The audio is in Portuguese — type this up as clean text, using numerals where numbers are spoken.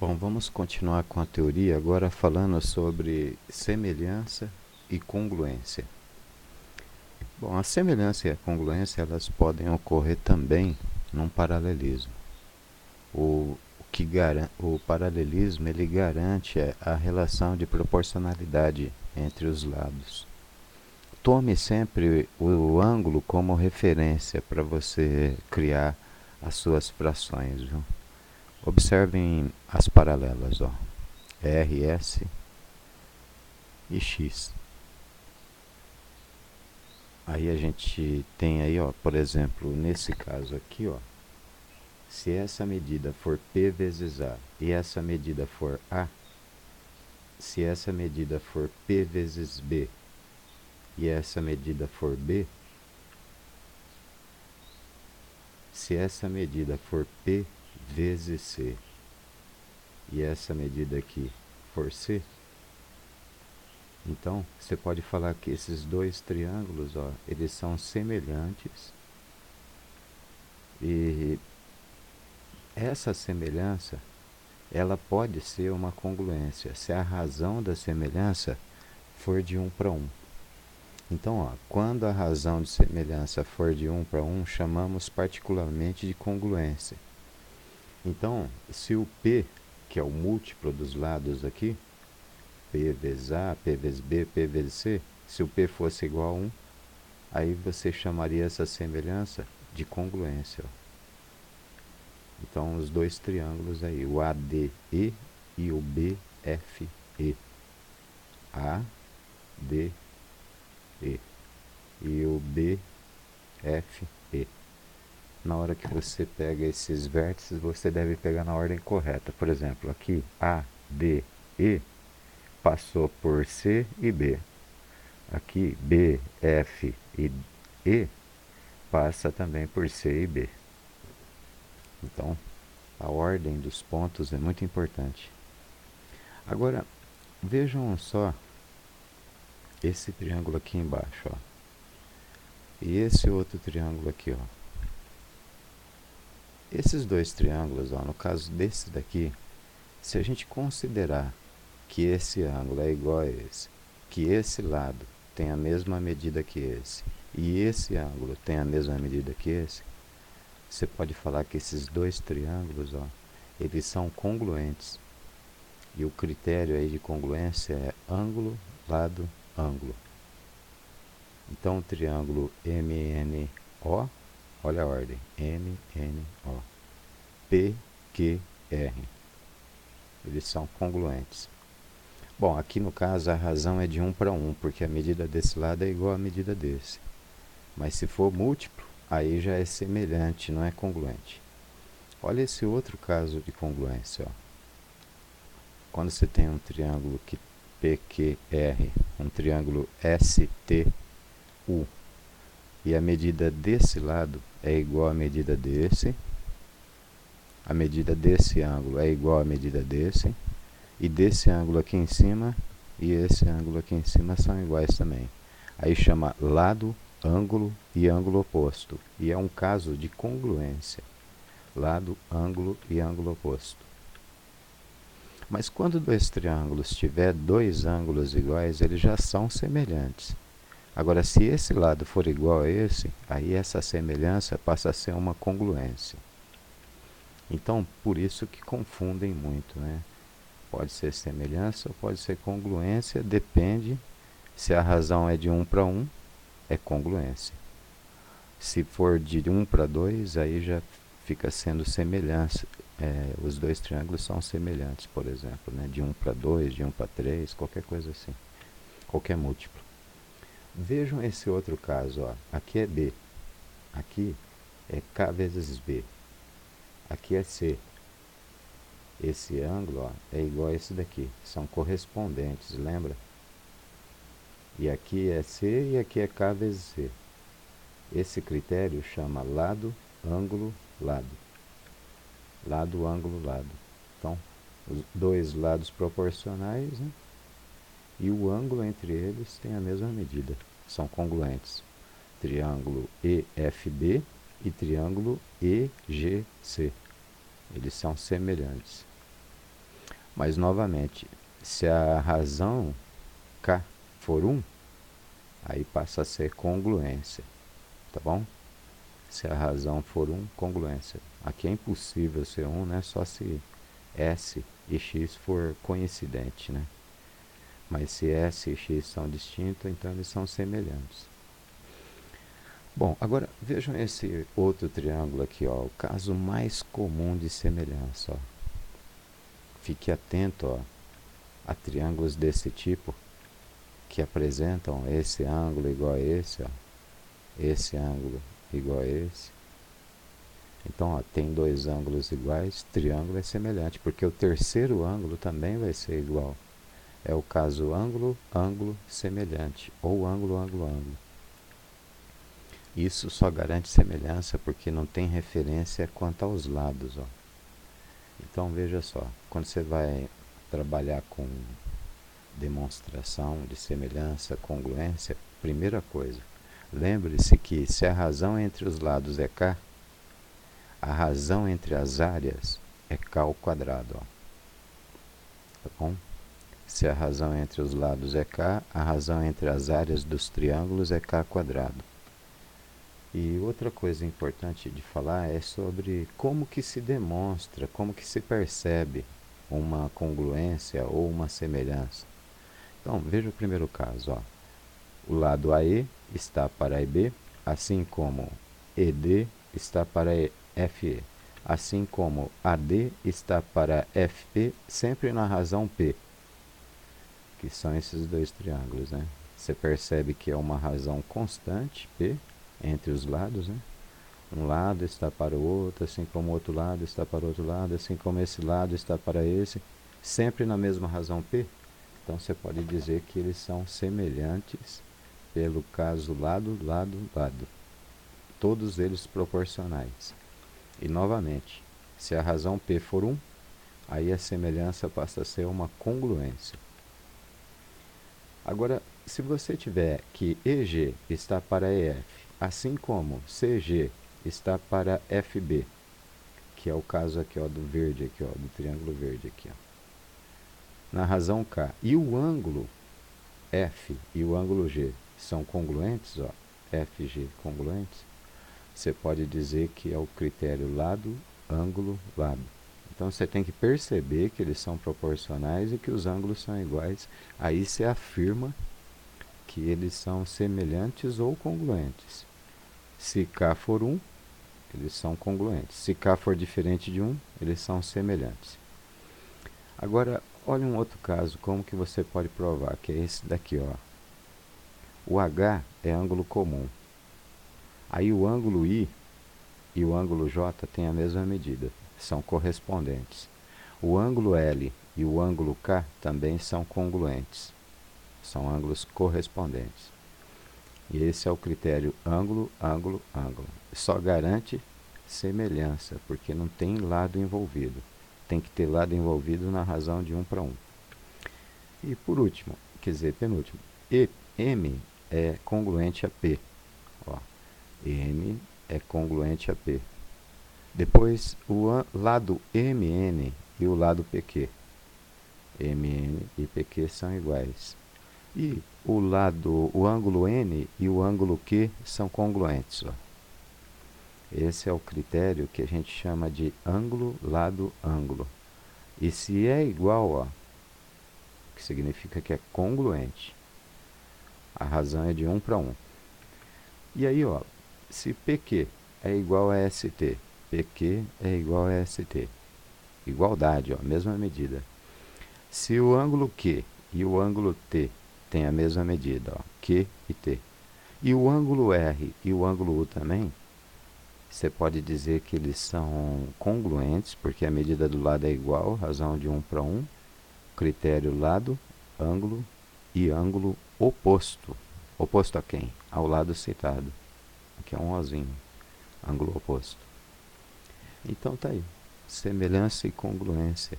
Bom, vamos continuar com a teoria agora falando sobre semelhança e congruência. Bom, a semelhança e a congruência elas podem ocorrer também num paralelismo. O paralelismo ele garante a relação de proporcionalidade entre os lados. Tome sempre o ângulo como referência para você criar as suas frações, viu? Observem as paralelas, ó. RS e X. Aí a gente tem aí, ó, por exemplo, nesse caso aqui, ó, se essa medida for P vezes A e essa medida for A, se essa medida for P vezes B e essa medida for B, se essa medida for P vezes C e essa medida aqui for C, então você pode falar que esses dois triângulos, ó, eles são semelhantes e essa semelhança ela pode ser uma congruência se a razão da semelhança for de 1 para 1. Então, ó, quando a razão de semelhança for de 1 para 1, chamamos particularmente de congruência. Então, se o P, que é o múltiplo dos lados aqui, P vezes A, P vezes B, P vezes C, se o P fosse igual a 1, aí você chamaria essa semelhança de congruência. Ó. Então, os dois triângulos aí, o ADE e o BFE. ADE e o BFE. Na hora que você pega esses vértices, você deve pegar na ordem correta. Por exemplo, aqui ADE passou por C e B. Aqui B, F e E passa também por C e B. Então, a ordem dos pontos é muito importante. Agora, vejam só esse triângulo aqui embaixo, ó. E esse outro triângulo aqui, ó. Esses dois triângulos, ó, no caso desse daqui, se a gente considerar que esse ângulo é igual a esse, que esse lado tem a mesma medida que esse, e esse ângulo tem a mesma medida que esse, você pode falar que esses dois triângulos, ó, eles são congruentes. E o critério aí de congruência é ângulo, lado, ângulo. Então o triângulo MNO, olha a ordem, MNO, PQR, eles são congruentes. Bom, aqui no caso a razão é de 1 para 1, porque a medida desse lado é igual à medida desse. Mas se for múltiplo, aí já é semelhante, não é congruente. Olha esse outro caso de congruência, ó. Quando você tem um triângulo que PQR, um triângulo STU, e a medida desse lado é igual à medida desse, a medida desse ângulo é igual à medida desse, e desse ângulo aqui em cima e esse ângulo aqui em cima são iguais também. Aí chama lado, ângulo e ângulo oposto. E é um caso de congruência. Lado, ângulo e ângulo oposto. Mas quando dois triângulos tiver dois ângulos iguais, eles já são semelhantes. Agora, se esse lado for igual a esse, aí essa semelhança passa a ser uma congruência. Então, por isso que confundem muito, né? Pode ser semelhança ou pode ser congruência, depende se a razão é de 1 para 1, é congruência. Se for de 1 para 2, aí já fica sendo semelhança. Os dois triângulos são semelhantes, por exemplo, né? De 1 para 2, de 1 para 3, qualquer coisa assim. Qualquer múltiplo. Vejam esse outro caso, ó. Aqui é B. Aqui é K vezes B. Aqui é C. Esse ângulo, ó, é igual a esse daqui. São correspondentes, lembra? E aqui é C e aqui é K vezes C. Esse critério chama lado, ângulo, lado. Lado, ângulo, lado. Então, os dois lados proporcionais, né? E o ângulo entre eles tem a mesma medida. São congruentes. Triângulo EFB e triângulo EGC. Eles são semelhantes. Mas, novamente, se a razão K for 1, aí passa a ser congruência, tá bom? Se a razão for 1, congruência. Aqui é impossível ser 1, né? Só se S e X for coincidente, né? Mas se S e X são distintos, então eles são semelhantes. Bom, agora vejam esse outro triângulo aqui, ó, o caso mais comum de semelhança. Ó. Fique atento, ó, a triângulos desse tipo que apresentam esse ângulo igual a esse, ó, esse ângulo igual a esse. Então, ó, tem dois ângulos iguais, triângulo é semelhante, porque o terceiro ângulo também vai ser igual. É o caso ângulo, ângulo semelhante, ou ângulo, ângulo, ângulo. Isso só garante semelhança porque não tem referência quanto aos lados. Ó. Então, veja só, quando você vai trabalhar com demonstração de semelhança, congruência, primeira coisa, lembre-se que se a razão entre os lados é K, a razão entre as áreas é K ao quadrado. Ó. Tá bom? Se a razão entre os lados é K, a razão entre as áreas dos triângulos é K quadrado. E outra coisa importante de falar é sobre como que se demonstra, como que se percebe uma congruência ou uma semelhança. Então, veja o primeiro caso. Ó. O lado AE está para EB, assim como ED está para FE. Assim como AD está para FP, sempre na razão P, que são esses dois triângulos, né? Você percebe que é uma razão constante, P, entre os lados, né? Um lado está para o outro, assim como o outro lado está para o outro lado, assim como esse lado está para esse, sempre na mesma razão P. Então você pode dizer que eles são semelhantes pelo caso lado, lado, lado. Todos eles proporcionais. E novamente, se a razão P for 1, aí a semelhança passa a ser uma congruência. Agora, se você tiver que EG está para EF, assim como CG está para FB, que é o caso aqui, ó, do verde aqui, ó, do triângulo verde aqui, ó. Na razão K, e o ângulo F e o ângulo G são congruentes, ó, FG congruentes, você pode dizer que é o critério lado, ângulo, lado. Então você tem que perceber que eles são proporcionais e que os ângulos são iguais. Aí você afirma que eles são semelhantes ou congruentes. Se K for 1, eles são congruentes. Se K for diferente de 1, eles são semelhantes. Agora, olha um outro caso, como que você pode provar, que é esse daqui, ó. O H é ângulo comum. Aí o ângulo I e o ângulo J têm a mesma medida, são correspondentes. O ângulo L e o ângulo K também são congruentes, são ângulos correspondentes. E esse é o critério ângulo, ângulo, ângulo. Só garante semelhança, porque não tem lado envolvido. Tem que ter lado envolvido na razão de 1 para 1. E por último, quer dizer, penúltimo, M é congruente a P. Ó, M é congruente a P. Depois, o lado MN e o lado PQ. MN e PQ são iguais. E o ângulo N e o ângulo Q são congruentes. Ó. Esse é o critério que a gente chama de ângulo, lado, ângulo. E se é igual, ó, que significa que é congruente, a razão é de 1 para 1. E aí, ó, se PQ é igual a ST, PQ é igual a ST. Igualdade, ó, mesma medida. Se o ângulo Q e o ângulo T têm a mesma medida, ó, Q e T, e o ângulo R e o ângulo U também, você pode dizer que eles são congruentes, porque a medida do lado é igual, razão de 1 para 1, critério lado, ângulo e ângulo oposto. Oposto a quem? Ao lado citado. Aqui é um ozinho, ângulo oposto. Então tá aí, semelhança e congruência.